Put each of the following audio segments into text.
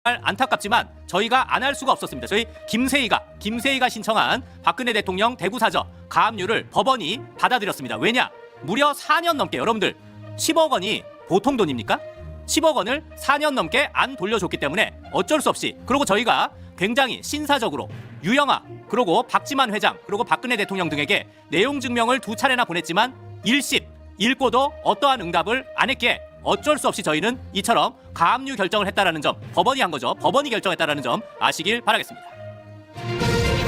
안타깝지만 저희가 안 할 수가 없었습니다. 저희 김세희가 신청한 박근혜 대통령 대구사저 가압류를 법원이 받아들였습니다. 왜냐? 무려 4년 넘게 여러분들 10억 원이 보통 돈입니까? 10억 원을 4년 넘게 안 돌려줬기 때문에 어쩔 수 없이, 그리고 저희가 굉장히 신사적으로 유영아 그리고 박지만 회장 그리고 박근혜 대통령 등에게 내용 증명을 2차례나 보냈지만 일십 읽고도 어떠한 응답을 안 했기에 어쩔 수 없이 저희는 이처럼 가압류 결정을 했다라는 점, 법원이 한 거죠. 법원이 결정했다라는 점 아시길 바라겠습니다.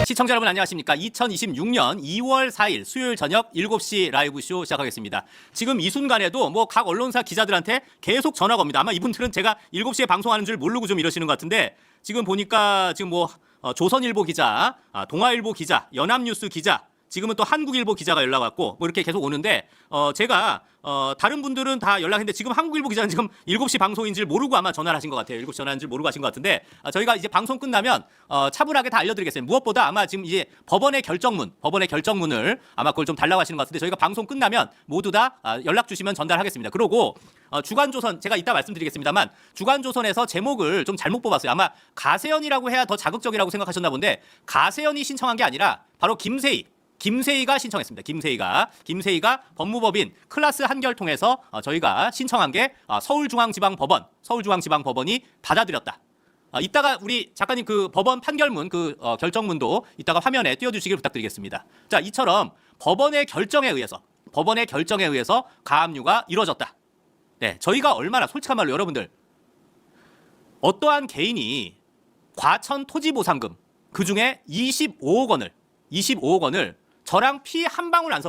시청자 여러분 안녕하십니까? 2026년 2월 4일 수요일 저녁 7시 라이브 쇼 시작하겠습니다. 지금 이 순간에도 뭐 각 언론사 기자들한테 계속 전화가 옵니다. 아마 이분들은 제가 7시에 방송하는 줄 모르고 좀 이러시는 것 같은데, 지금 보니까 지금 뭐 조선일보 기자, 동아일보 기자, 연합뉴스 기자, 지금은 또 한국일보 기자가 연락 왔고 뭐 이렇게 계속 오는데, 제가 다른 분들은 다 연락했는데 지금 한국일보 기자는 지금 7시 방송인 줄 모르고 아마 전화를 하신 것 같아요. 7시 전화하는 줄 모르고 하신 것 같은데, 저희가 이제 방송 끝나면 차분하게 다 알려드리겠습니다. 무엇보다 아마 지금 이제 법원의 결정문을 아마 그걸 좀 달라고 하시는 것 같은데, 저희가 방송 끝나면 모두 다 연락 주시면 전달하겠습니다. 그리고 주간조선, 제가 이따 말씀드리겠습니다만 주간조선에서 제목을 좀 잘못 뽑았어요. 아마 가세연이라고 해야 더 자극적이라고 생각하셨나 본데, 가세연이 신청한 게 아니라 바로 김세희가 신청했습니다. 김세희가 법무법인 클라스 한결 통해서 저희가 신청한 게 서울중앙지방법원이 받아들였다. 이따가 우리 작가님 그 법원 판결문 그 결정문도 이따가 화면에 띄워주시길 부탁드리겠습니다. 자, 이처럼 법원의 결정에 의해서 가압류가 이루어졌다. 네, 저희가 얼마나 솔직한 말로 여러분들, 어떠한 개인이 과천 토지보상금 그 중에 25억 원을 저랑 피 한 방울 안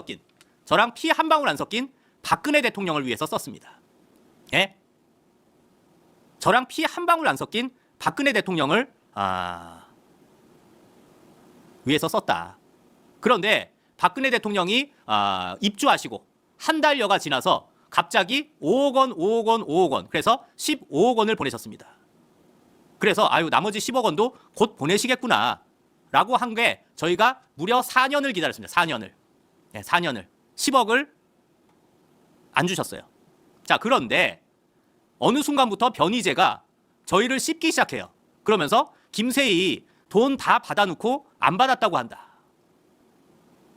섞인 박근혜 대통령을 위해서 썼습니다. 예? 저랑 피 한 방울 안 섞인 박근혜 대통령을 위해서 썼다. 그런데 박근혜 대통령이 입주하시고 한 달여가 지나서 갑자기 5억 원, 그래서 15억 원을 보내셨습니다. 그래서 나머지 10억 원도 곧 보내시겠구나 라고 한 게, 저희가 무려 4년을 기다렸습니다. 4년을 10억을 안 주셨어요. 자, 그런데 어느 순간부터 변희재가 저희를 씹기 시작해요. 그러면서 김세희 돈 다 받아놓고 안 받았다고 한다.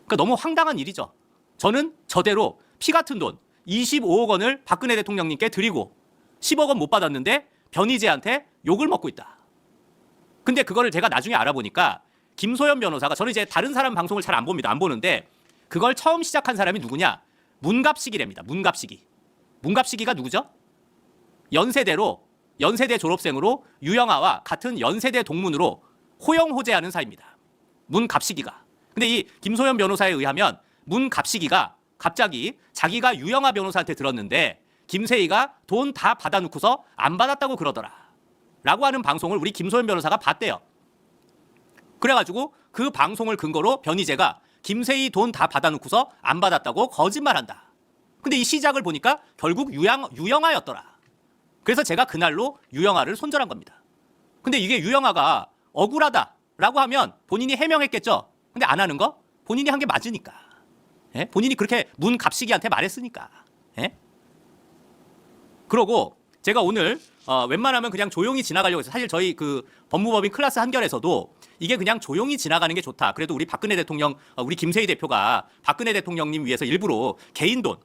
그러니까 너무 황당한 일이죠. 저는 저대로 피 같은 돈 25억 원을 박근혜 대통령님께 드리고 10억 원 못 받았는데 변희재한테 욕을 먹고 있다. 근데 그거를 제가 나중에 알아보니까 김소연 변호사가, 저는 이제 다른 사람 방송을 잘 안 봅니다. 안 보는데 그걸 처음 시작한 사람이 누구냐? 문갑식이랍니다. 문갑식이가 누구죠? 연세대 졸업생으로 유영아와 같은 연세대 동문으로 호영호재하는 사이입니다. 문갑식이가. 근데 이 김소연 변호사에 의하면 문갑식이가 갑자기 자기가 유영아 변호사한테 들었는데 김세희가 돈 다 받아놓고서 안 받았다고 그러더라 라고 하는 방송을 우리 김소연 변호사가 봤대요. 그래가지고 그 방송을 근거로 변희재가 김세희 돈 다 받아놓고서 안 받았다고 거짓말한다. 근데 이 시작을 보니까 결국 유영아였더라. 그래서 제가 그날로 유영아를 손절한 겁니다. 근데 이게 유영아가 억울하다라고 하면 본인이 해명했겠죠. 근데 안 하는 거 본인이 한 게 맞으니까. 예? 본인이 그렇게 문갑식이한테 말했으니까. 예? 그러고 제가 오늘 웬만하면 그냥 조용히 지나가려고 해서, 사실 저희 그 법무법인 클라스 한결에서도 이게 그냥 조용히 지나가는 게 좋다. 그래도 우리 박근혜 대통령, 우리 김세희 대표가 박근혜 대통령님 위해서 일부러 개인 돈,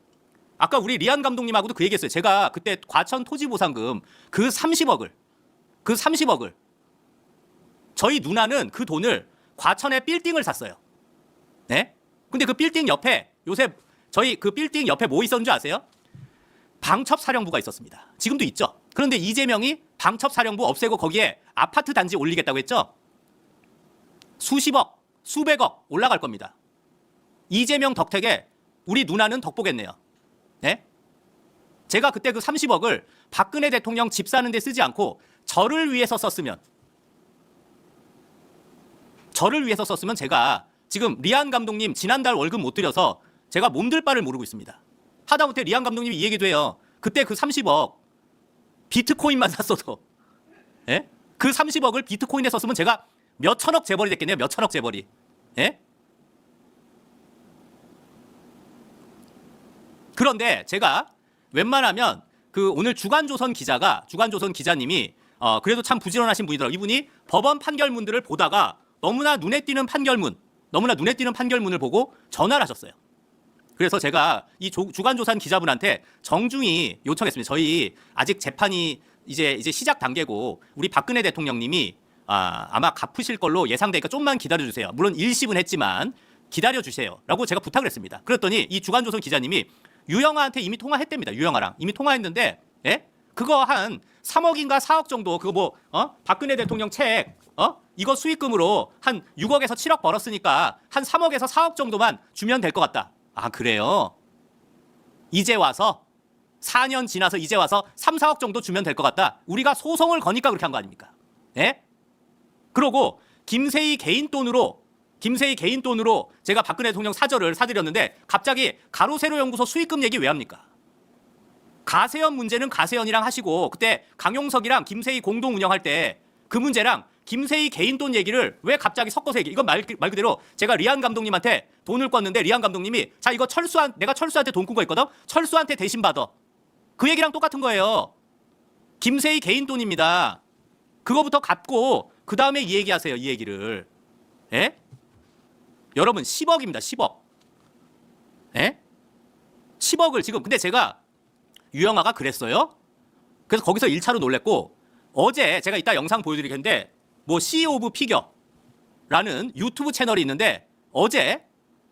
아까 우리 리안 감독님하고도 그 얘기했어요. 제가 그때 과천 토지보상금 그 30억을 저희 누나는 그 돈을 과천에 빌딩을 샀어요. 네? 근데 그 빌딩 옆에 요새 저희 그 빌딩 옆에 뭐 있었는 줄 아세요? 방첩사령부가 있었습니다. 지금도 있죠. 그런데 이재명이 방첩사령부 없애고 거기에 아파트 단지 올리겠다고 했죠. 수십억, 수백억 올라갈 겁니다. 이재명 덕택에 우리 누나는 덕보겠네요. 네? 제가 그때 그 30억을 박근혜 대통령 집 사는 데 쓰지 않고 저를 위해서 썼으면 제가 지금 리안 감독님 지난달 월급 못 드려서 제가 몸둘 바를 모르고 있습니다. 하다못해 리안 감독님이 이 얘기도 해요. 그때 그 30억 비트코인만 샀어도, 예? 그 30억을 비트코인에 썼으면 제가 몇 천억 재벌이 됐겠네요. 몇 천억 재벌이. 예? 그런데 제가 웬만하면 그 오늘 주간조선 기자님이 그래도 참 부지런하신 분이더라고요. 이분이 법원 판결문들을 보다가 너무나 눈에 띄는 판결문을 보고 전화를 하셨어요. 그래서 제가 이 주간조사한 기자분한테 정중히 요청했습니다. 저희 아직 재판이 이제 시작 단계고 우리 박근혜 대통령님이 아마 갚으실 걸로 예상되니까 좀만 기다려주세요. 물론 1심은 했지만 기다려주세요. 라고 제가 부탁을 했습니다. 그랬더니 이 주간조선 기자님이 유영아한테 이미 통화했답니다. 유영아랑 이미 통화했는데 예? 그거 한 3억인가 4억 정도 그거 박근혜 대통령 책 이거 수익금으로 한 6억에서 7억 벌었으니까 한 3억에서 4억 정도만 주면 될 것 같다. 아 그래요? 이제 와서 4년 지나서 이제 와서 3, 4억 정도 주면 될 것 같다. 우리가 소송을 거니까 그렇게 한 거 아닙니까? 예? 그러고 김세희 개인 돈으로 제가 박근혜 대통령 사절을 사드렸는데 갑자기 가로세로 연구소 수익금 얘기 왜 합니까? 가세연 문제는 가세연이랑 하시고 그때 강용석이랑 김세희 공동 운영할 때 그 문제랑 김세희 개인 돈 얘기를 왜 갑자기 섞어서 얘기? 이건 말 그대로 제가 리안 감독님한테 돈을 꿨는데 리안 감독님이 자 이거 내가 철수한테 돈 꾼 거 있거든. 철수한테 대신 받아. 그 얘기랑 똑같은 거예요. 김세희 개인 돈입니다. 그거부터 갚고 그 다음에 이 얘기하세요. 이 얘기를. 예? 여러분 10억입니다. 10억. 예? 10억을 지금 근데 제가 유영아가 그랬어요. 그래서 거기서 1차로 놀랬고 어제 제가 이따 영상 보여드리겠는데 뭐 CEO 오브 피겨라는 유튜브 채널이 있는데 어제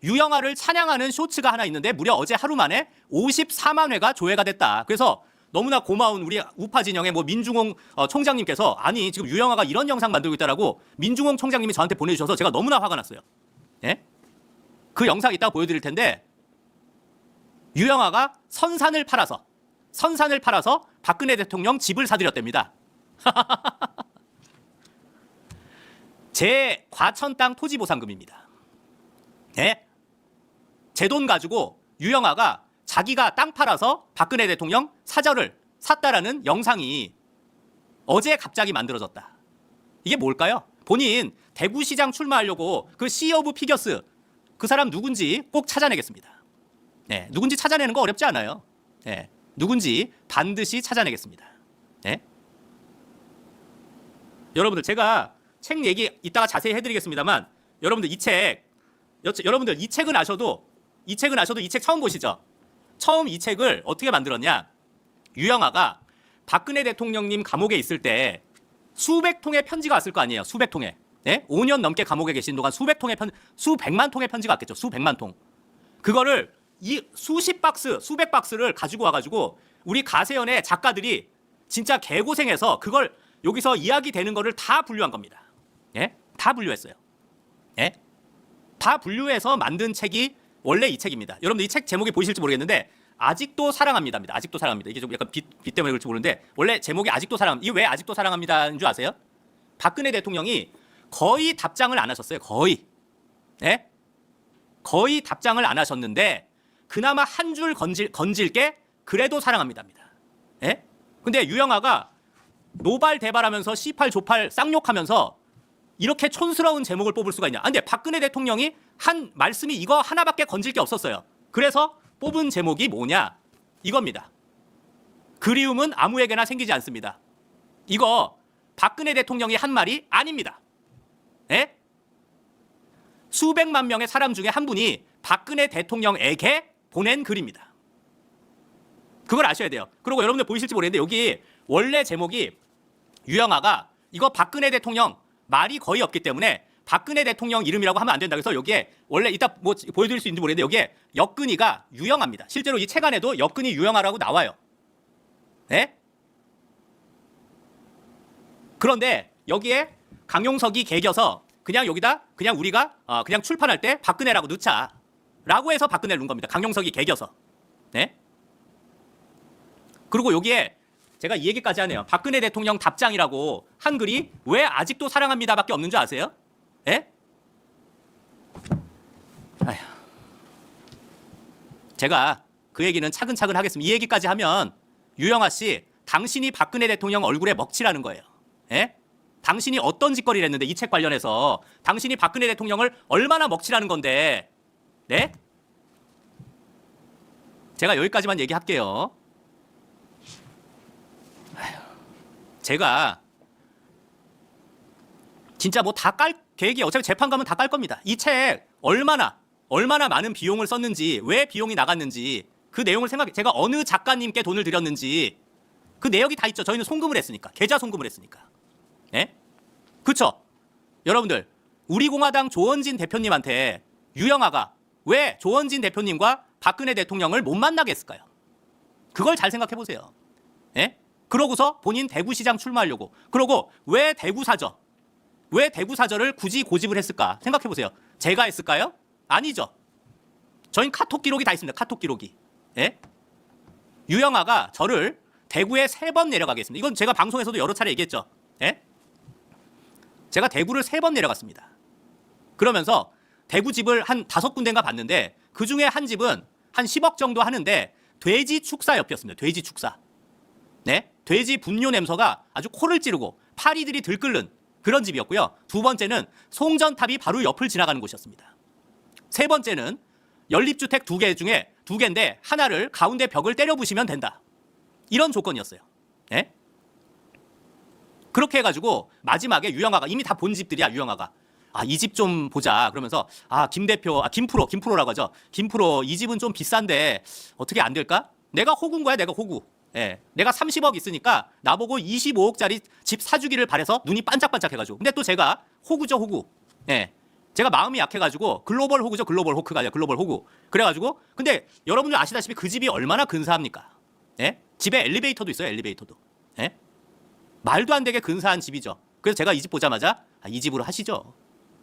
유영아를 찬양하는 쇼츠가 하나 있는데 무려 어제 하루 만에 54만 회가 조회가 됐다. 그래서 너무나 고마운 우리 우파 진영의 뭐 민중홍 총장님께서 아니 지금 유영아가 이런 영상 만들고 있다라고 민중홍 총장님이 저한테 보내주셔서 제가 너무나 화가 났어요. 예? 그 영상 이따가 보여드릴 텐데 유영아가 선산을 팔아서 박근혜 대통령 집을 사들였답니다. 제 과천 땅 토지 보상금입니다. 예? 제 돈 가지고 유영아가 자기가 땅 팔아서 박근혜 대통령 사절을 샀다라는 영상이 어제 갑자기 만들어졌다. 이게 뭘까요? 본인 대구시장 출마하려고 그 CEO 오브 피겨스 그 사람 누군지 꼭 찾아내겠습니다. 네, 누군지 찾아내는 거 어렵지 않아요. 네, 누군지 반드시 찾아내겠습니다. 네? 여러분들 제가 책 얘기 이따가 자세히 해드리겠습니다만 여러분들 이 책은 아셔도 이 책 처음 보시죠? 처음 이 책을 어떻게 만들었냐? 유영아가 박근혜 대통령님 감옥에 있을 때 수백 통의 편지가 왔을 거 아니에요. 수백 통의. 네? 5년 넘게 감옥에 계신 동안 수백만 통의 편지가 왔겠죠. 수백만 통. 그거를 이 수백 박스를 가지고 와가지고 우리 가세연의 작가들이 진짜 개고생해서 그걸 여기서 이야기되는 거를 다 분류한 겁니다. 예? 다 분류했어요. 예? 다 분류해서 만든 책이 원래 이 책입니다. 여러분들 이 책 제목이 보이실지 모르겠는데 아직도 사랑합니다입니다. 아직도 사랑합니다. 이게 좀 약간 빛 때문에 그럴지 모르는데 원래 제목이 아직도 사랑합니다. 이게 왜 아직도 사랑합니다인 줄 아세요? 박근혜 대통령이 거의 답장을 안 하셨어요. 거의. 예? 거의 답장을 안 하셨는데 그나마 한 줄 건질 게 그래도 사랑합니다입니다. 예? 근데 유영아가 노발대발하면서 C8 조팔 쌍욕하면서 이렇게 촌스러운 제목을 뽑을 수가 있냐? 근데 박근혜 대통령이 한 말씀이 이거 하나밖에 건질 게 없었어요. 그래서 뽑은 제목이 뭐냐? 이겁니다. 그리움은 아무에게나 생기지 않습니다. 이거 박근혜 대통령이 한 말이 아닙니다. 예? 수백만 명의 사람 중에 한 분이 박근혜 대통령에게 보낸 글입니다. 그걸 아셔야 돼요. 그리고 여러분들 보이실지 모르겠는데 여기 원래 제목이 유영아가 이거 박근혜 대통령 말이 거의 없기 때문에 박근혜 대통령 이름이라고 하면 안 된다. 그래서 여기에 원래 이따 뭐 보여드릴 수 있는지 모르겠는데 여기에 역근이가 유영아입니다. 실제로 이 책 안에도 역근이 유영아라고 나와요. 네? 그런데 여기에 강용석이 개겨서 그냥 여기다 그냥 우리가 그냥 출판할 때 박근혜라고 넣자라고 해서 박근혜를 넣은 겁니다. 강용석이 개겨서. 네? 그리고 여기에 제가 이 얘기까지 하네요. 박근혜 대통령 답장이라고 한 글이 왜 아직도 사랑합니다밖에 없는 줄 아세요? 예? 아휴. 제가 그 얘기는 차근차근 하겠습니다. 이 얘기까지 하면 유영아 씨, 당신이 박근혜 대통령 얼굴에 먹칠하는 거예요. 예? 당신이 어떤 짓거리를 했는데 이 책 관련해서 당신이 박근혜 대통령을 얼마나 먹칠하는 건데, 네? 제가 여기까지만 얘기할게요. 제가 진짜 뭐 다 깔 계획이 어차피 재판 가면 다 깔 겁니다. 이 책 얼마나 많은 비용을 썼는지, 왜 비용이 나갔는지, 그 내용을 제가 어느 작가님께 돈을 드렸는지 그 내역이 다 있죠. 저희는 송금을 했으니까. 계좌 송금을 했으니까. 예? 그쵸? 여러분들, 우리공화당 조원진 대표님한테 유영아가 왜 조원진 대표님과 박근혜 대통령을 못 만나게 했을까요? 그걸 잘 생각해 보세요. 예? 그러고서 본인 대구시장 출마하려고. 그러고 왜 대구사저를 굳이 고집을 했을까? 생각해 보세요. 제가 했을까요? 아니죠. 저희는 카톡 기록이 다 있습니다. 카톡 기록이. 예? 유영아가 저를 대구에 3번 내려가게 했습니다. 이건 제가 방송에서도 여러 차례 얘기했죠. 예? 제가 대구를 3번 내려갔습니다. 그러면서 대구 집을 한 5군데인가 봤는데 그 중에 한 집은 한 10억 정도 하는데 돼지 축사 옆이었습니다. 돼지 축사. 네? 돼지 분뇨 냄새가 아주 코를 찌르고 파리들이 들끓는 그런 집이었고요. 2번째는 송전탑이 바로 옆을 지나가는 곳이었습니다. 3번째는 연립주택 2개 중에 2개인데 하나를 가운데 벽을 때려 부시면 된다. 이런 조건이었어요. 예? 그렇게 해가지고 마지막에 유영아가 이미 다 본 집들이야. 유영아가 이 집 좀 보자 그러면서 김프로라고 하죠. 김프로 이 집은 좀 비싼데 어떻게 안 될까? 내가 호구인 거야. 내가 호구. 예. 내가 30억 있으니까 나보고 25억짜리 집 사주기를 바래서 눈이 반짝반짝 해가지고. 근데 또 제가 호구죠. 호구. 예. 제가 마음이 약해가지고 글로벌 호구죠. 글로벌 호크가 아니라 글로벌 호구. 그래가지고 근데 여러분들 아시다시피 그 집이 얼마나 근사합니까? 예? 집에 엘리베이터도 있어요. 엘리베이터도. 예? 말도 안 되게 근사한 집이죠. 그래서 제가 이 집 보자마자 이 집으로 하시죠.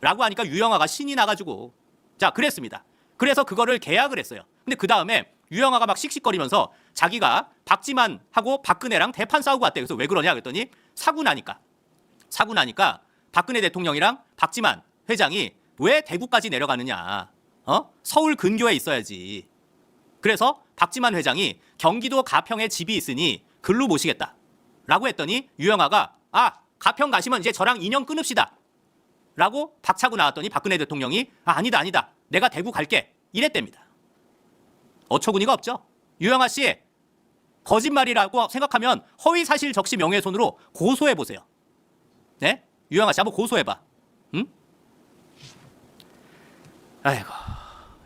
라고 하니까 유영아가 신이 나가지고 자 그랬습니다. 그래서 그거를 계약을 했어요. 근데 그 다음에 유영아가 막 씩씩거리면서 자기가 박지만하고 박근혜랑 대판 싸우고 왔대요. 그래서 왜 그러냐 그랬더니 사고 나니까 박근혜 대통령이랑 박지만 회장이 왜 대구까지 내려가느냐. 서울 근교에 있어야지. 그래서 박지만 회장이 경기도 가평에 집이 있으니 글로 모시겠다. 라고 했더니 유영아가 가평 가시면 이제 저랑 인연 끊읍시다. 라고 박차고 나왔더니 박근혜 대통령이 아니다. 내가 대구 갈게. 이랬답니다. 어처구니가 없죠. 유영아 씨 거짓말이라고 생각하면 허위사실 적시 명예훼손으로 고소해보세요. 네? 유영아 씨 한번 고소해봐. 응? 아이고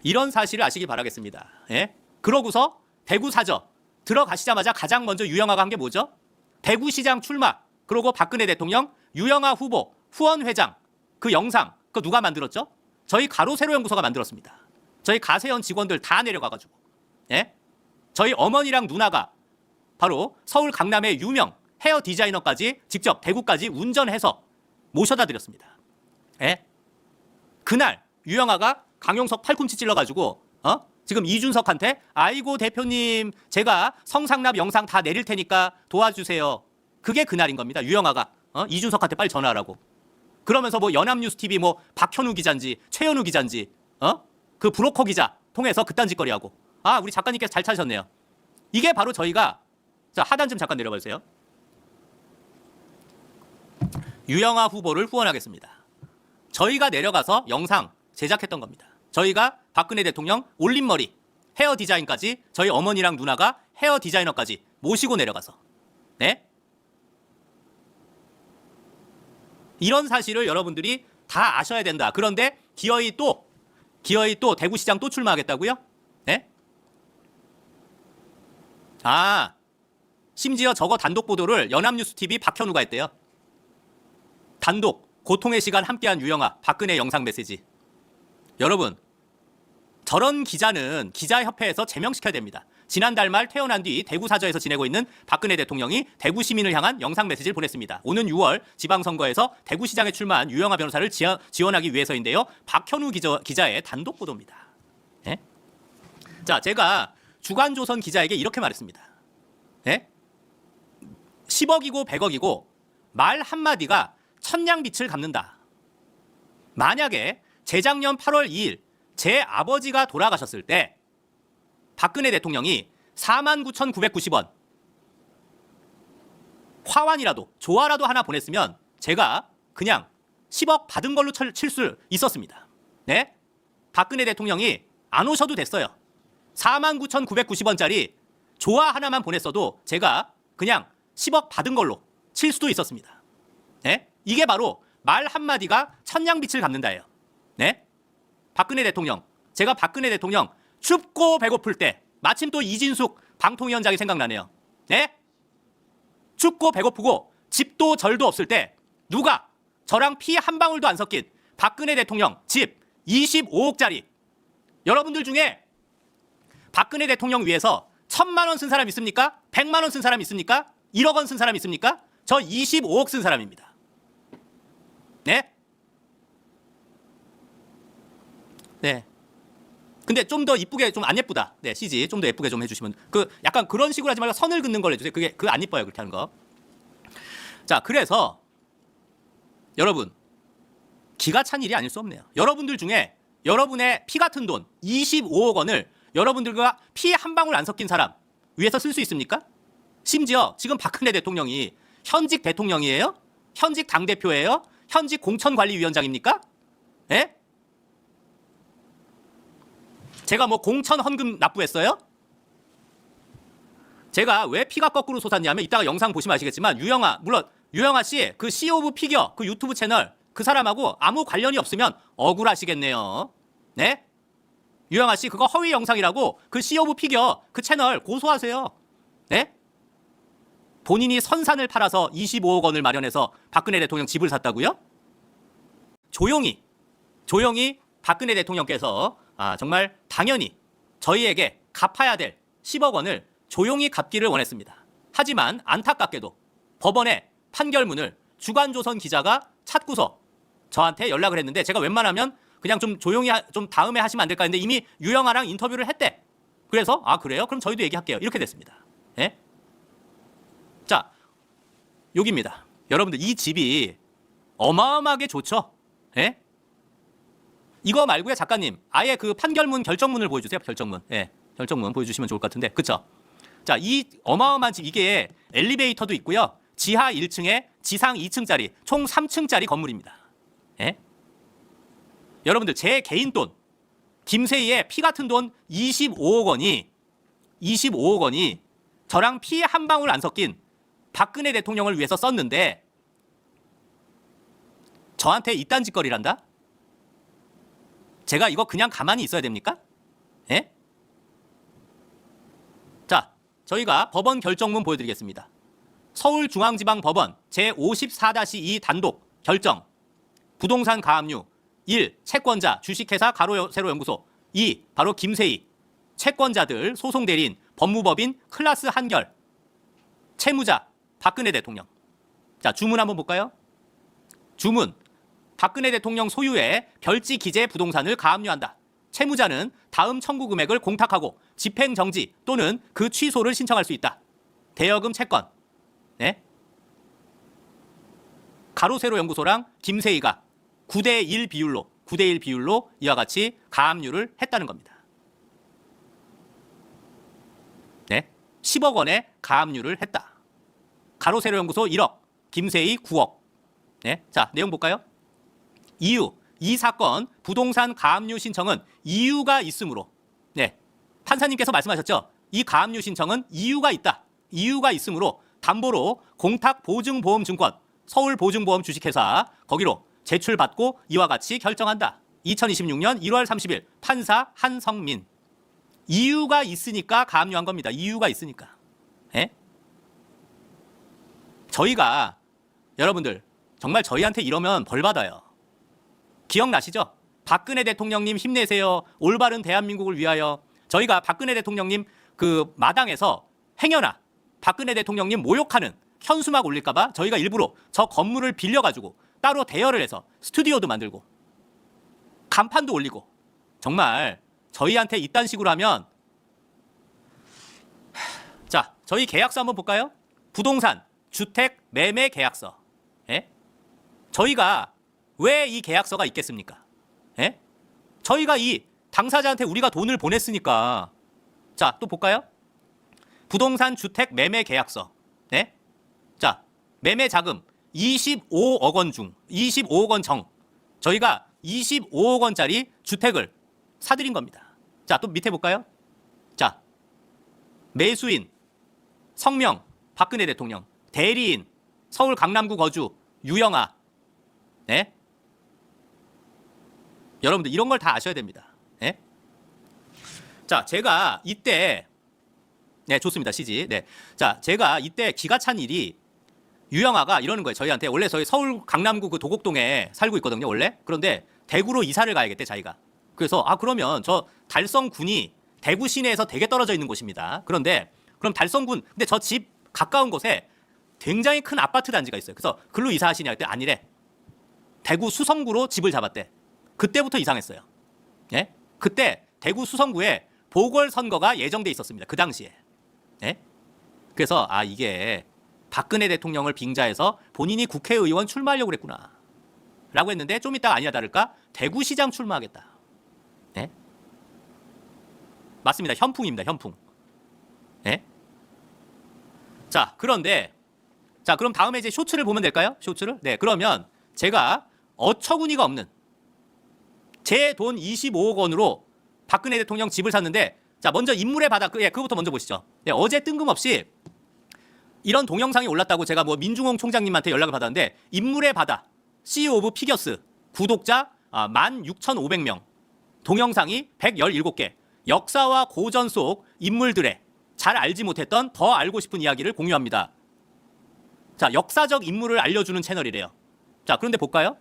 이런 사실을 아시길 바라겠습니다. 예? 그러고서 대구사저 들어가시자마자 가장 먼저 유영아가 한 게 뭐죠? 대구시장 출마. 그리고 박근혜 대통령 유영아 후보 후원회장 그 영상 그거 누가 만들었죠? 저희 가로세로연구소가 만들었습니다. 저희 가세연 직원들 다 내려가가지고 예? 저희 어머니랑 누나가 바로 서울 강남의 유명 헤어 디자이너까지 직접 대구까지 운전해서 모셔다 드렸습니다. 예? 그날 유영아가 강용석 팔꿈치 찔러가지고 지금 이준석한테 아이고 대표님 제가 성상납 영상 다 내릴 테니까 도와주세요. 그게 그날인 겁니다. 유영아가 이준석한테 빨리 전화하라고. 그러면서 뭐 연합뉴스TV 뭐 박현우 기자인지 최현우 기자인지 그 브로커 기자 통해서 그딴 짓거리 하고 우리 작가님께서 잘 찾으셨네요. 이게 바로 저희가 자 하단 좀 잠깐 내려봐주세요. 유영아 후보를 후원하겠습니다. 저희가 내려가서 영상 제작했던 겁니다. 저희가 박근혜 대통령 올림머리 헤어 디자인까지 저희 어머니랑 누나가 헤어 디자이너까지 모시고 내려가서 네? 이런 사실을 여러분들이 다 아셔야 된다. 그런데 기어이 또 대구시장 또 출마하겠다고요? 네? 심지어 저거 단독 보도를 연합뉴스TV 박현우가 했대요. 단독 고통의 시간 함께한 유영아 박근혜 영상 메시지. 여러분 저런 기자는 기자협회에서 제명시켜야 됩니다. 지난달 말 퇴원한 뒤 대구사저에서 지내고 있는 박근혜 대통령이 대구 시민을 향한 영상 메시지를 보냈습니다. 오는 6월 지방선거에서 대구시장에 출마한 유영아 변호사를 지원하기 위해서인데요. 박현우 기자의 단독 보도입니다. 예? 자, 제가 주간조선 기자에게 이렇게 말했습니다. 예? 10억이고 100억이고 말 한마디가 천냥빛을 갚는다. 만약에 재작년 8월 2일 제 아버지가 돌아가셨을 때 박근혜 대통령이 49,990원 화환이라도 조화라도 하나 보냈으면 제가 그냥 10억 받은 걸로 칠 수 있었습니다. 네? 박근혜 대통령이 안 오셔도 됐어요. 49,990원짜리 조화 하나만 보냈어도 제가 그냥 10억 받은 걸로 칠 수도 있었습니다. 네? 이게 바로 말 한마디가 천냥빛을 갚는다예요. 네? 박근혜 대통령, 제가 박근혜 대통령 춥고 배고플 때 마침 또 이진숙 방통위원장이 생각나네요. 네? 춥고 배고프고 집도 절도 없을 때 누가 저랑 피 한 방울도 안 섞인 박근혜 대통령 집 25억짜리, 여러분들 중에 박근혜 대통령 위해서 1,000만 원 쓴 사람 있습니까? 100만 원 쓴 사람 있습니까? 1억 원 쓴 사람 있습니까? 저 25억 쓴 사람입니다. 네? 네. 근데 좀 더 이쁘게, 좀 안 예쁘다. 네, CG 좀 더 예쁘게 좀 해주시면, 약간 그런 식으로 하지 말고 선을 긋는 걸 해주세요. 그게 안 이뻐요, 그렇게 하는 거. 자, 그래서 여러분, 기가 찬 일이 아닐 수 없네요. 여러분들 중에 여러분의 피 같은 돈 25억 원을 여러분들과 피 한 방울 안 섞인 사람 위해서 쓸 수 있습니까? 심지어 지금 박근혜 대통령이 현직 대통령이에요? 현직 당대표예요? 현직 공천관리위원장입니까? 예? 제가 뭐 공천 헌금 납부했어요? 제가 왜 피가 거꾸로 솟았냐면, 이따가 영상 보시면 아시겠지만, 물론 유영아 씨 그 시 오브 피겨 그 유튜브 채널 그 사람하고 아무 관련이 없으면 억울하시겠네요. 네? 유영아 씨 그거 허위 영상이라고 그 시 오브 피겨 그 채널 고소하세요. 네? 본인이 선산을 팔아서 25억 원을 마련해서 박근혜 대통령 집을 샀다고요? 조용히 박근혜 대통령께서 정말 당연히 저희에게 갚아야 될 10억 원을 조용히 갚기를 원했습니다. 하지만 안타깝게도 법원의 판결문을 주간조선 기자가 찾고서 저한테 연락을 했는데, 제가 웬만하면 그냥 좀 조용히 좀 다음에 하시면 안 될까 했는데 이미 유영아랑 인터뷰를 했대. 그래서 그래요? 그럼 저희도 얘기할게요. 이렇게 됐습니다. 예? 자, 여기입니다. 여러분들 이 집이 어마어마하게 좋죠? 예? 이거 말고요, 작가님. 아예 그 판결문 결정문을 보여주세요. 결정문. 예. 결정문 보여주시면 좋을 것 같은데. 그쵸? 자, 이 어마어마한 집, 이게 엘리베이터도 있고요. 지하 1층에 지상 2층짜리 총 3층짜리 건물입니다. 예? 여러분들 제 개인 돈, 김세희의 피 같은 돈 25억 원이 저랑 피 한 방울 안 섞인 박근혜 대통령을 위해서 썼는데 저한테 이딴 짓거리란다? 제가 이거 그냥 가만히 있어야 됩니까? 예? 자, 저희가 법원 결정문 보여드리겠습니다. 서울중앙지방법원 제54-2 단독 결정. 부동산 가압류 1. 채권자 주식회사 가로세로연구소 2. 바로 김세희. 채권자들 소송대리인 법무법인 클라스 한결. 채무자 박근혜 대통령. 자, 주문 한번 볼까요? 주문. 박근혜 대통령 소유의 별지 기재 부동산을 가압류한다. 채무자는 다음 청구 금액을 공탁하고 집행정지 또는 그 취소를 신청할 수 있다. 대여금 채권. 네? 가로세로 연구소랑 김세희가 9대1 비율로 이와 같이 가압류를 했다는 겁니다. 네? 10억 원의 가압류를 했다. 가로세로 연구소 1억, 김세희 9억. 네? 자, 내용 볼까요? 이유. 이 사건 부동산 가압류 신청은 이유가 있으므로. 네. 판사님께서 말씀하셨죠. 이 가압류 신청은 이유가 있다. 이유가 있으므로 담보로 공탁보증보험증권 서울보증보험 주식회사 거기로 제출받고 이와 같이 결정한다. 2026년 1월 30일 판사 한성민. 이유가 있으니까 가압류한 겁니다. 이유가 있으니까. 예? 저희가 여러분들 정말 저희한테 이러면 벌 받아요. 기억나시죠? 박근혜 대통령님 힘내세요. 올바른 대한민국을 위하여. 저희가 박근혜 대통령님 그 마당에서 행여나 박근혜 대통령님 모욕하는 현수막 올릴까봐 저희가 일부러 저 건물을 빌려가지고 따로 대여를 해서 스튜디오도 만들고 간판도 올리고, 정말 저희한테 이딴 식으로 하면. 자, 저희 계약서 한번 볼까요? 부동산 주택 매매 계약서. 예? 저희가 왜 이 계약서가 있겠습니까? 예? 저희가 이 당사자한테 우리가 돈을 보냈으니까. 자, 또 볼까요? 부동산 주택 매매 계약서. 네? 자, 매매 자금 25억 원 중 25억 원 정. 저희가 25억 원짜리 주택을 사드린 겁니다. 자, 또 밑에 볼까요? 자, 매수인 성명 박근혜 대통령, 대리인 서울 강남구 거주 유영아. 예? 여러분들 이런 걸 다 아셔야 됩니다. 예? 자, 제가 이때 네, 좋습니다. CG. 네. 자, 제가 이때 기가 찬 일이 유영아가 이러는 거예요. 저희한테 원래 저희 서울 강남구 그 도곡동에 살고 있거든요. 원래. 그런데 대구로 이사를 가야겠대, 자기가. 그래서 그러면 저 달성군이 대구 시내에서 되게 떨어져 있는 곳입니다. 그런데 그럼 달성군 근데 저 집 가까운 곳에 굉장히 큰 아파트 단지가 있어요. 그래서 글로 이사하시냐 했더니 아니래. 대구 수성구로 집을 잡았대. 그때부터 이상했어요. 예? 그때 대구 수성구에 보궐선거가 예정돼 있었습니다. 그 당시에. 예? 그래서 이게 박근혜 대통령을 빙자해서 본인이 국회의원 출마하려고 그랬구나 라고 했는데 좀 이따가 아니나 다를까 대구시장 출마하겠다. 예? 맞습니다. 현풍입니다. 현풍. 예? 자, 그런데 자, 그럼 다음에 이제 쇼츠를 보면 될까요? 쇼츠를? 네, 그러면 제가 어처구니가 없는 제 돈 25억 원으로 박근혜 대통령 집을 샀는데 자, 먼저 인물의 바다 그거부터 먼저 보시죠. 네, 어제 뜬금없이 이런 동영상이 올랐다고 제가 뭐 민중홍 총장님한테 연락을 받았는데 인물의 바다 CEO 오브 피겨스 구독자 16,500명 동영상이 117개 역사와 고전 속 인물들의 잘 알지 못했던 더 알고 싶은 이야기를 공유합니다. 자, 역사적 인물을 알려주는 채널이래요. 자, 그런데 볼까요?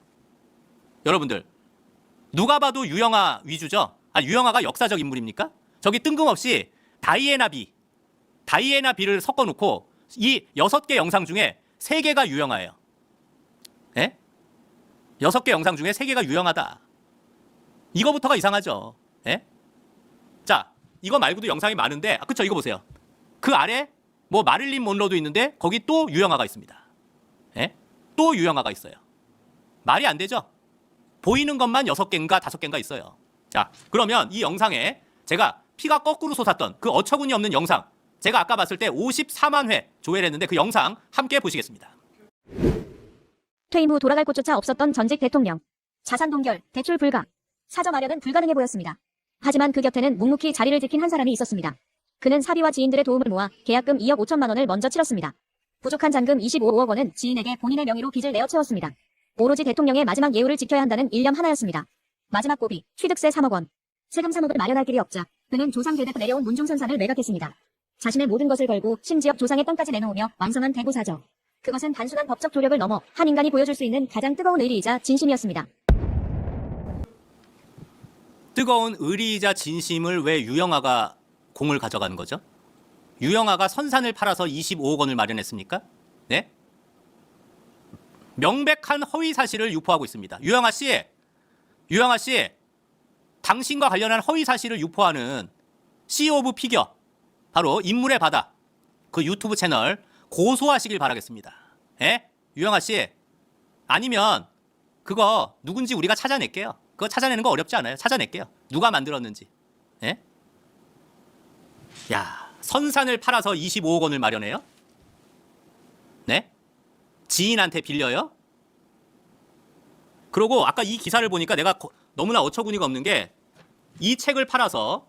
여러분들 누가 봐도 유영아 위주죠? 유영아가 역사적 인물입니까? 저기 뜬금없이 다이애나 비를 섞어놓고 이 6개 영상 중에 3개가 유영아예요. 예? 6개 영상 중에 3개가 유영하다. 이거부터가 이상하죠. 예? 자, 이거 말고도 영상이 많은데, 그쵸? 이거 보세요. 그 아래 뭐 마릴린 monroe도 있는데 거기 또 유영아가 있습니다. 예? 또 유영아가 있어요. 말이 안 되죠? 보이는 것만 6개인가 5개인가 있어요. 자, 그러면 이 영상에 제가 피가 거꾸로 솟았던 그 어처구니 없는 영상, 제가 아까 봤을 때 54만 회 조회를 했는데 그 영상 함께 보시겠습니다. 퇴임 후 돌아갈 곳조차 없었던 전직 대통령. 자산 동결, 대출 불가. 사저 마련은 불가능해 보였습니다. 하지만 그 곁에는 묵묵히 자리를 지킨 한 사람이 있었습니다. 그는 사비와 지인들의 도움을 모아 계약금 2억 5천만 원을 먼저 치렀습니다. 부족한 잔금 25억 원은 지인에게 본인의 명의로 빚을 내어 채웠습니다. 오로지 대통령의 마지막 예우를 지켜야 한다는 일념 하나였습니다. 마지막 고비, 취득세 3억 원. 세금 3억을 마련할 길이 없자 그는 조상 대대로 내려온 문중선산을 매각했습니다. 자신의 모든 것을 걸고 심지어 조상의 땅까지 내놓으며 완성한 대구 사저. 그것은 단순한 법적 조력을 넘어 한 인간이 보여줄 수 있는 가장 뜨거운 의리이자 진심이었습니다. 뜨거운 의리이자 진심을 왜 유영아가 공을 가져가는 거죠? 유영아가 선산을 팔아서 25억 원을 마련했습니까? 네? 명백한 허위 사실을 유포하고 있습니다. 유영아 씨, 당신과 관련한 허위 사실을 유포하는 CEO 오브 피겨, 바로 인물의 바다, 그 유튜브 채널 고소하시길 바라겠습니다. 예? 유영아 씨, 아니면 그거 누군지 우리가 찾아낼게요. 그거 찾아내는 거 어렵지 않아요. 찾아낼게요. 누가 만들었는지. 예? 야, 선산을 팔아서 25억 원을 마련해요? 네? 지인한테 빌려요? 그리고 아까 이 기사를 보니까 내가 너무나 어처구니가 없는 게 이 책을 팔아서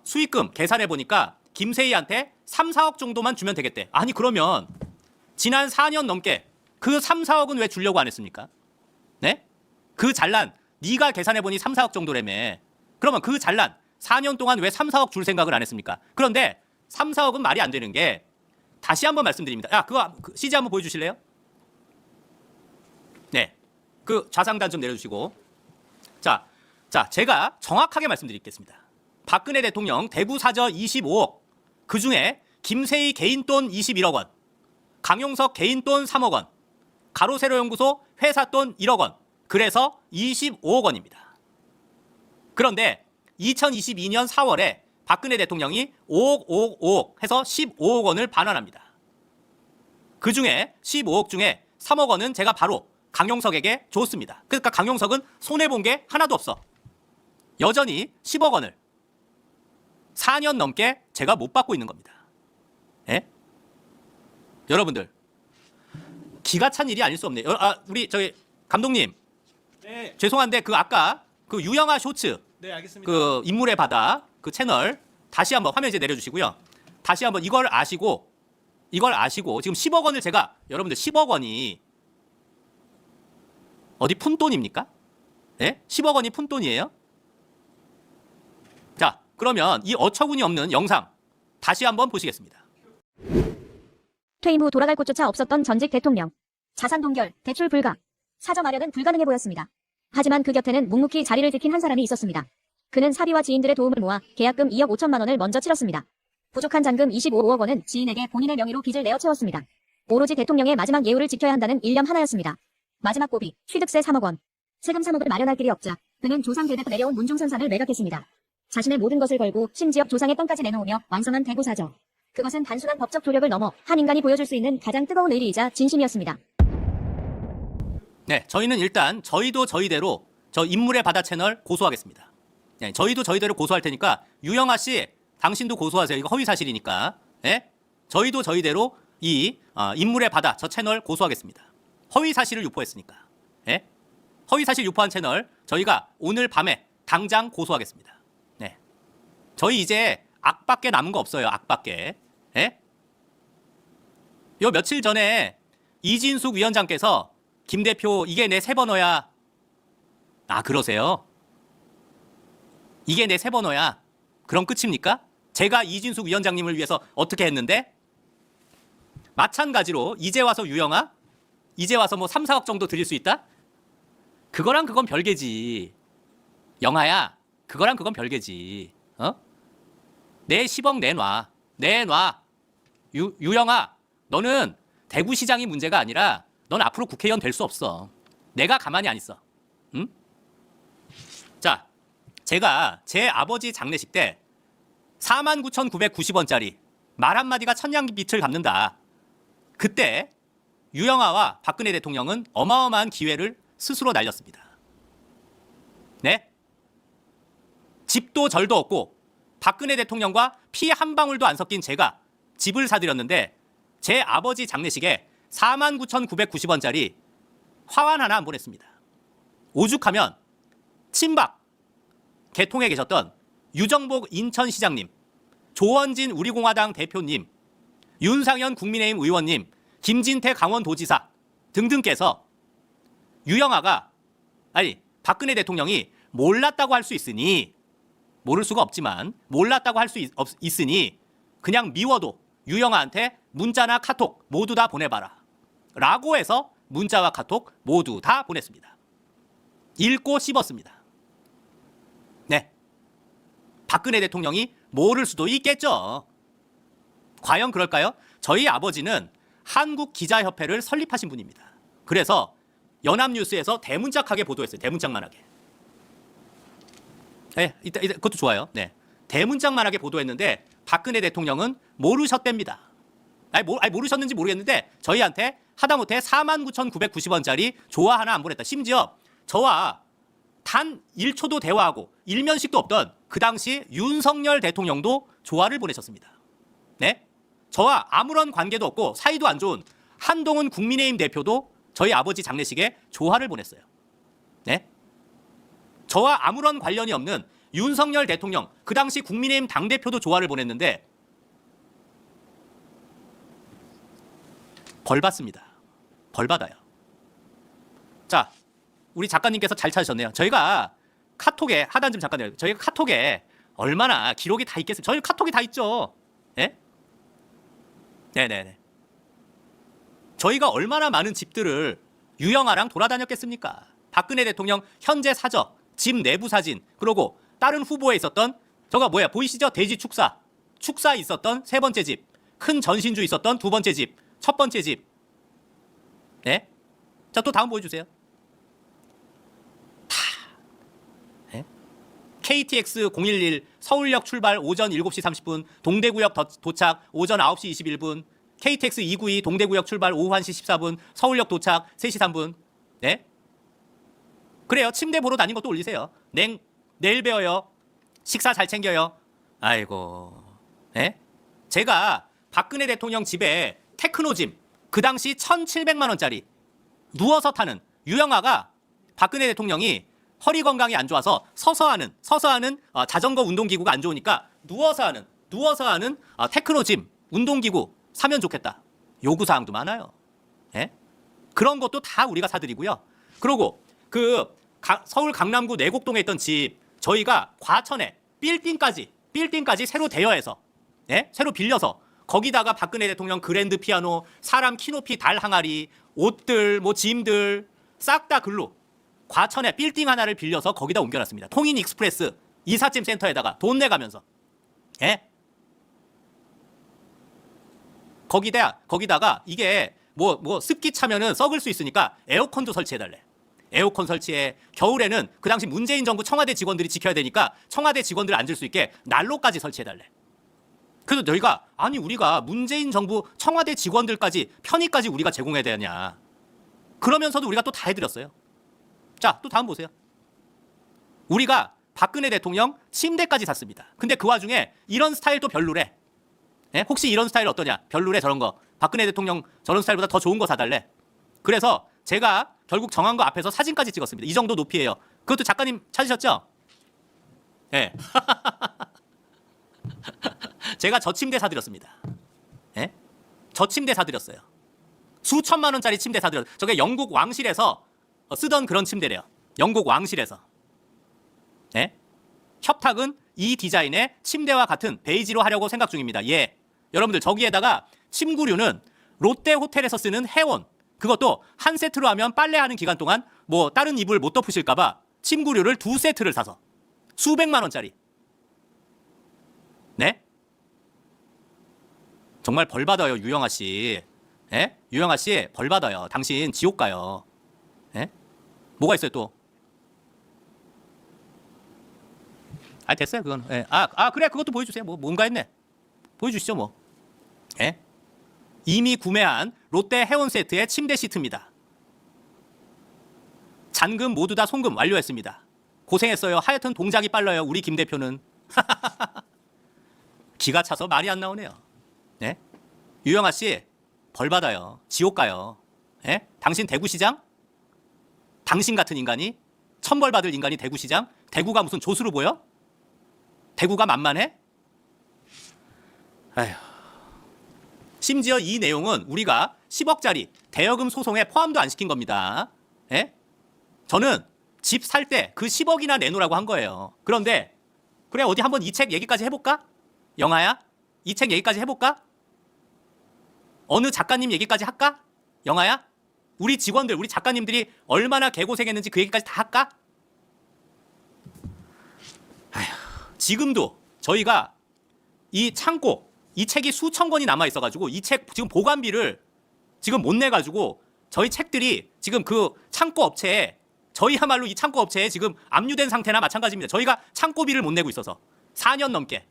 수익금 계산해 보니까 김세희한테 3, 4억 정도만 주면 되겠대. 아니 그러면 지난 4년 넘게 그 3, 4억은 왜 주려고 안 했습니까? 네? 그 잘난 네가 계산해 보니 3, 4억 정도라며. 그러면 그 잘난 4년 동안 왜 3, 4억 줄 생각을 안 했습니까? 그런데 3, 4억은 말이 안 되는 게 다시 한번 말씀드립니다. 그거 CG 한번 보여주실래요? 네, 그 좌상단 좀 내려주시고. 자, 제가 정확하게 말씀드리겠습니다. 박근혜 대통령 대구 사저 25억, 그 중에 김세희 개인 돈 21억 원, 강용석 개인 돈 3억 원, 가로세로 연구소 회사 돈 1억 원, 그래서 25억 원입니다. 그런데 2022년 4월에 박근혜 대통령이 5억, 5억, 5억 해서 15억 원을 반환합니다. 그 중에 15억 중에 3억 원은 제가 바로 강용석에게 줬습니다. 그러니까 강용석은 손해본 게 하나도 없어. 여전히 10억 원을 4년 넘게 제가 못 받고 있는 겁니다. 예? 여러분들, 기가 찬 일이 아닐 수 없네요. 우리 저기 감독님, 네. 죄송한데 그 아까 그 유영아 쇼츠, 네, 알겠습니다. 그 인물의 바다 그 채널 다시 한번 화면 이제 내려주시고요. 다시 한번 이걸 아시고 지금 10억 원을 제가 여러분들 10억 원이 어디 푼돈입니까? 예? 10억 원이 푼돈이에요? 자, 그러면 이 어처구니 없는 영상 다시 한번 보시겠습니다. 퇴임 후 돌아갈 곳조차 없었던 전직 대통령. 자산 동결, 대출 불가. 사저 마련은 불가능해 보였습니다. 하지만 그 곁에는 묵묵히 자리를 지킨 한 사람이 있었습니다. 그는 사비와 지인들의 도움을 모아 계약금 2억 5천만 원을 먼저 치렀습니다. 부족한 잔금 25억 원은 지인에게 본인의 명의로 빚을 내어 채웠습니다. 오로지 대통령의 마지막 예우를 지켜야 한다는 일념 하나였습니다. 마지막 고비, 취득세 3억 원. 세금 3억을 마련할 길이 없자 그는 조상 대대로 내려온 문중선산을 매각했습니다. 자신의 모든 것을 걸고 심지어 조상의 땅까지 내놓으며 완성한 대구 사저. 그것은 단순한 법적 조력을 넘어 한 인간이 보여줄 수 있는 가장 뜨거운 의리이자 진심이었습니다. 네, 저희는 일단 저희도 저희대로 저 인물의 바다 채널 고소하겠습니다. 네, 저희도 저희대로 고소할 테니까 유영아 씨, 당신도 고소하세요. 이거 허위 사실이니까. 예? 저희도 저희대로 이 인물의 바다 저 채널 고소하겠습니다. 허위 사실을 유포했으니까. 예? 허위 사실 유포한 채널 저희가 오늘 밤에 당장 고소하겠습니다. 네, 저희 이제 악밖에 남은 거 없어요. 악밖에. 예? 요 며칠 전에 이진숙 위원장께서 김 대표 이게 내 새 번호야. 아, 그러세요? 이게 내 새 번호야. 그럼 끝입니까? 제가 이진숙 위원장님을 위해서 어떻게 했는데? 마찬가지로 이제 와서 유영아? 이제 와서 뭐 3, 4억 정도 드릴 수 있다? 그거랑 그건 별개지. 영아야, 그거랑 그건 별개지. 어? 내 10억 내놔. 내놔. 유영아, 너는 대구시장이 문제가 아니라 넌 앞으로 국회의원 될 수 없어. 내가 가만히 안 있어. 응? 자, 제가 제 아버지 장례식 때 49,990원짜리 말 한마디가 천냥빚을 갚는다. 그때 유영아와 박근혜 대통령은 어마어마한 기회를 스스로 날렸습니다. 네? 집도 절도 없고 박근혜 대통령과 피 한 방울도 안 섞인 제가 집을 사드렸는데 제 아버지 장례식에 49,990원짜리 화환 하나 안 보냈습니다. 오죽하면 친박 개통에 계셨던 유정복 인천시장님, 조원진 우리공화당 대표님, 윤상현 국민의힘 의원님, 김진태 강원도지사 등등께서 유영아가 박근혜 대통령이 몰랐다고 할 수 있으니 모를 수가 없지만 몰랐다고 할 수 있으니 그냥 미워도 유영아한테 문자나 카톡 모두 다 보내봐라 라고 해서 문자와 카톡 모두 다 보냈습니다. 읽고 씹었습니다. 네, 박근혜 대통령이 모를 수도 있겠죠. 과연 그럴까요? 저희 아버지는 한국기자협회를 설립하신 분입니다. 그래서 연합뉴스에서 대문짝하게 보도했어요. 대문짝만하게. 네, 그것도 좋아요. 네, 대문짝만하게 보도했는데 박근혜 대통령은 모르셨답니다. 모르셨는지 모르겠는데 저희한테 하다못해 49,990원짜리 조화 하나 안 보냈다. 심지어 저와 단 1초도 대화하고 일면식도 없던 그 당시 윤석열 대통령도 조화를 보내셨습니다. 네? 저와 아무런 관계도 없고 사이도 안 좋은 한동훈 국민의힘 대표도 저희 아버지 장례식에 조화를 보냈어요. 네? 저와 아무런 관련이 없는 윤석열 대통령, 그 당시 국민의힘 당대표도 조화를 보냈는데 벌 받습니다. 벌 받아요. 자, 우리 작가님께서 잘 찾으셨네요. 저희가 카톡에 하단 좀 잠깐요. 저희가 카톡에 얼마나 기록이 다 있겠어요? 저희 카톡이 다 있죠. 예? 네네네. 저희가 얼마나 많은 집들을 유영아랑 돌아다녔겠습니까? 박근혜 대통령 현재 사저, 집 내부 사진, 그리고 다른 후보에 있었던 저거 뭐야 보이시죠? 대지 축사, 축사에 있었던 세 번째 집, 큰 전신주 있었던 두 번째 집, 첫 번째 집. 네? 자, 또 다음 보여주세요. KTX 011 서울역 출발 오전 7시 30분, 동대구역 도착 오전 9시 21분, KTX 292 동대구역 출발 오후 1시 14분, 서울역 도착 3시 3분. 네? 그래요. 침대 보러 다닌 것도 올리세요. 내일 배워요. 식사 잘 챙겨요. 아이고. 네? 제가 박근혜 대통령 집에 테크노짐, 그 당시 1,700만 원짜리 누워서 타는 유영아가 박근혜 대통령이 허리 건강이 안 좋아서 서서 하는 자전거 운동기구가 안 좋으니까 누워서 하는 테크노짐 운동기구 사면 좋겠다. 요구사항도 많아요. 예? 그런 것도 다 우리가 사드리고요. 그리고 서울 강남구 내곡동에 있던 집 저희가 과천에 빌딩까지 새로 대여해서 새로 빌려서 거기다가 박근혜 대통령 그랜드 피아노, 사람 키높이 달 항아리, 옷들, 뭐 짐들 싹 다 글로 과천에 빌딩 하나를 빌려서 거기다 옮겨놨습니다. 통인 익스프레스 이삿짐 센터에다가 돈 내가면서 거기다가 이게 뭐 습기 차면은 썩을 수 있으니까 에어컨도 설치해달래. 에어컨 설치해. 겨울에는 그 당시 문재인 정부 청와대 직원들이 지켜야 되니까 청와대 직원들 앉을 수 있게 난로까지 설치해달래. 그래서 저희가 아니 우리가 문재인 정부 청와대 직원들까지 편의까지 우리가 제공해야 되냐. 그러면서도 우리가 또 다 해드렸어요. 자, 또 다음 보세요. 우리가 박근혜 대통령 침대까지 샀습니다. 근데 그 와중에 이런 스타일도 별로래. 혹시 이런 스타일 어떠냐? 별로래 저런 거. 박근혜 대통령 저런 스타일보다 더 좋은 거 사달래. 그래서 제가 결국 정한 거 앞에서 사진까지 찍었습니다. 이 정도 높이에요. 그것도 작가님 찾으셨죠? 네. 제가 저 침대 사드렸습니다. 저 침대 사드렸어요. 수천만 원짜리 침대 사드렸어요. 저게 영국 왕실에서 쓰던 그런 침대래요. 영국 왕실에서. 협탁은 이 디자인의 침대와 같은 베이지로 하려고 생각 중입니다. 예. 여러분들 저기에다가 침구류는 롯데 호텔에서 쓰는 해온, 그것도 한 세트로 하면 빨래하는 기간 동안 뭐 다른 이불 못 덮으실까봐 침구류를 2세트를 사서 수백만 원짜리. 네? 정말 벌 받아요, 유영아 씨. 유영아 씨 벌 받아요. 당신 지옥 가요. 뭐가 있어요 또? 됐어요 그건. 그래 그것도 보여주세요. 뭔가 했네. 보여주시죠 뭐. 이미 구매한 롯데 해온 세트의 침대 시트입니다. 잔금 모두 다 송금 완료했습니다. 고생했어요. 하여튼 동작이 빨라요. 우리 김 대표는. 기가 차서 말이 안 나오네요. 유영아 씨 벌 받아요. 지옥 가요. 당신 대구시장? 당신 같은 인간이? 천벌 받을 인간이 대구시장? 대구가 무슨 조수로 보여? 대구가 만만해? 아휴. 심지어 이 내용은 우리가 10억짜리 대여금 소송에 포함도 안 시킨 겁니다. 저는 집 살 때 그 10억이나 내놓으라고 한 거예요. 그런데 그래 어디 한번 이 책 얘기까지 해볼까? 영아야? 이 책 얘기까지 해볼까? 어느 작가님 얘기까지 할까? 영아야? 우리 직원들, 우리 작가님들이 얼마나 개고생했는지 그 얘기까지 다 할까? 아휴, 지금도 저희가 이 창고, 이 책이 수천 권이 남아 있어가지고 이 책 지금 보관비를 지금 못 내가지고 저희 책들이 지금 그 창고 업체에 저희야말로 이 창고 업체에 지금 압류된 상태나 마찬가지입니다. 저희가 창고비를 못 내고 있어서 4년 넘게.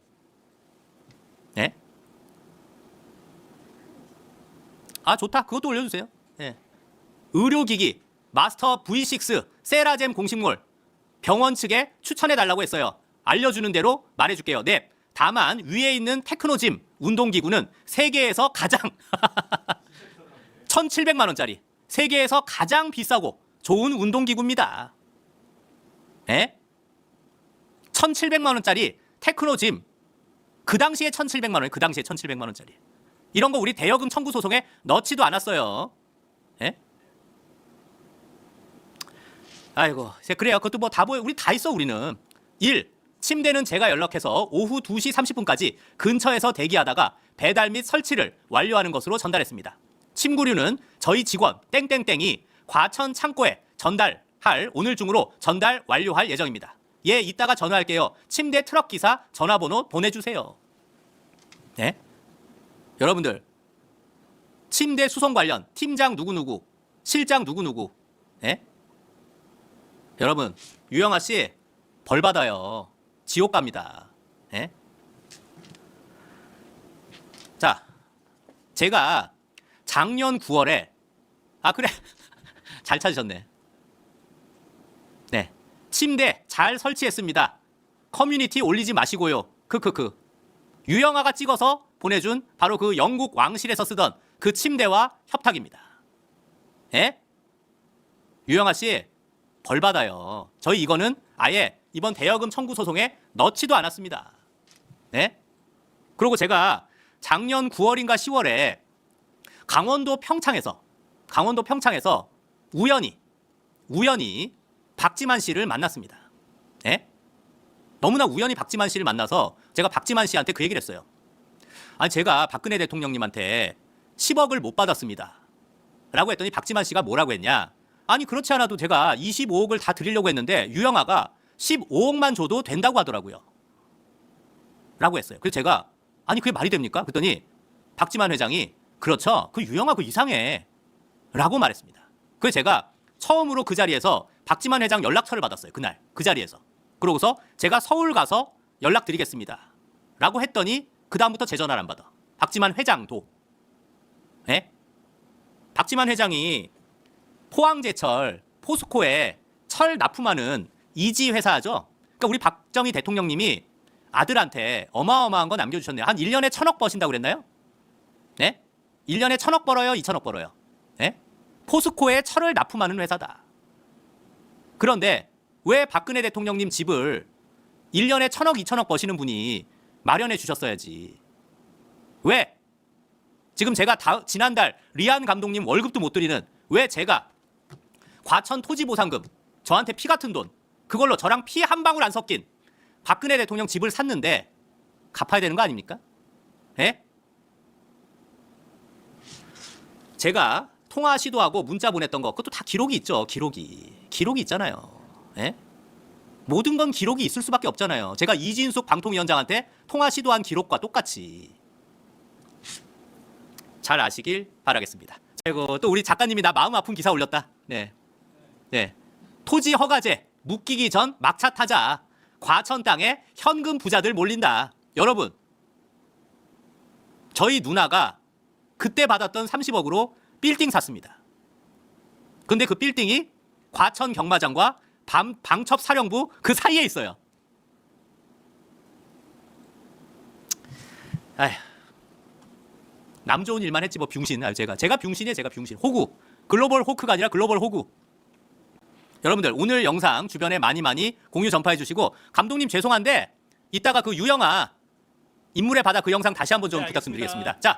좋다. 그것도 올려주세요. 의료기기 마스터 V6 세라젬 공식몰 병원 측에 추천해달라고 했어요. 알려주는 대로 말해줄게요. 네. 다만 위에 있는 테크노짐 운동기구는 세계에서 가장 1,700만 원짜리 세계에서 가장 비싸고 좋은 운동기구입니다. 1,700만 원짜리 테크노짐 그 당시에 1,700만 원, 그 당시에 1,700만 원짜리 이런 거 우리 대여금 청구 소송에 넣지도 않았어요. 아이고, 그래요. 그것도 뭐 다 보여. 우리 다 있어 우리는. 1. 침대는 제가 연락해서 오후 2시 30분까지 근처에서 대기하다가 배달 및 설치를 완료하는 것으로 전달했습니다. 침구류는 저희 직원 땡땡땡이 과천 창고에 전달할 오늘 중으로 전달 완료할 예정입니다. 예, 이따가 전화할게요. 침대 트럭 기사 전화번호 보내주세요. 여러분들 침대 수송 관련 팀장 누구누구, 실장 누구누구. 여러분 유영아 씨 벌 받아요. 지옥 갑니다. 자, 제가 작년 9월에 그래 잘 찾으셨네. 침대 잘 설치했습니다. 커뮤니티 올리지 마시고요. 크크크. 유영아가 찍어서 보내준 바로 그 영국 왕실에서 쓰던 그 침대와 협탁입니다. 유영아 씨 벌 받아요. 저희 이거는 아예 이번 대여금 청구 소송에 넣지도 않았습니다. 그리고 제가 작년 9월인가 10월에 강원도 평창에서 우연히 박지만 씨를 만났습니다. 예? 너무나 우연히 박지만 씨를 만나서 제가 박지만 씨한테 그 얘기를 했어요. 아니 제가 박근혜 대통령님한테 10억을 못 받았습니다. 라고 했더니 박지만 씨가 뭐라고 했냐? 아니 그렇지 않아도 제가 25억을 다 드리려고 했는데 유영아가 15억만 줘도 된다고 하더라고요. 라고 했어요. 그래서 제가 아니 그게 말이 됩니까? 그랬더니 박지만 회장이 그렇죠. 그 유영아 그 이상해. 라고 말했습니다. 그래서 제가 처음으로 그 자리에서 박지만 회장 연락처를 받았어요. 그날 그 자리에서. 그러고서 제가 서울 가서 연락드리겠습니다. 라고 했더니 그 다음부터 제 전화를 안 받아. 박지만 회장도. 예? 박지만 회장이 포항제철 포스코에 철 납품하는 이지 회사죠. 그러니까 우리 박정희 대통령님이 아들한테 어마어마한 거 남겨주셨네요. 한 1년에 1,000억 버신다고 그랬나요? 네? 1년에 1,000억 벌어요? 2,000억 벌어요? 네? 포스코에 철을 납품하는 회사다. 그런데 왜 박근혜 대통령님 집을 1년에 1,000억, 2,000억 버시는 분이 마련해 주셨어야지. 왜? 지금 제가 지난달 리안 감독님 월급도 못 드리는 왜 제가 과천 토지보상금 저한테 피 같은 돈 그걸로 저랑 피 한 방울 안 섞인 박근혜 대통령 집을 샀는데 갚아야 되는 거 아닙니까? 예? 제가 통화 시도하고 문자 보냈던 거 그것도 다 기록이 있죠. 기록이 있잖아요. 예? 모든 건 기록이 있을 수밖에 없잖아요. 제가 이진숙 방통위원장한테 통화 시도한 기록과 똑같이 잘 아시길 바라겠습니다. 그리고 또 우리 작가님이 나 마음 아픈 기사 올렸다. 네. 토지 허가제 묶이기 전 막차 타자. 과천 땅에 현금 부자들 몰린다. 여러분, 저희 누나가 그때 받았던 30억으로 빌딩 샀습니다. 근데 그 빌딩이 과천 경마장과 방첩 사령부 그 사이에 있어요. 아휴. 남 좋은 일만 했지 뭐 병신. 제가 병신이에요. 제가 병신. 호구. 글로벌 호크가 아니라 글로벌 호구. 여러분들 오늘 영상 주변에 많이 공유 전파해 주시고 감독님 죄송한데 이따가 그 유영아 인물의 바다 그 영상 다시 한번 좀 부탁드리겠습니다. 자.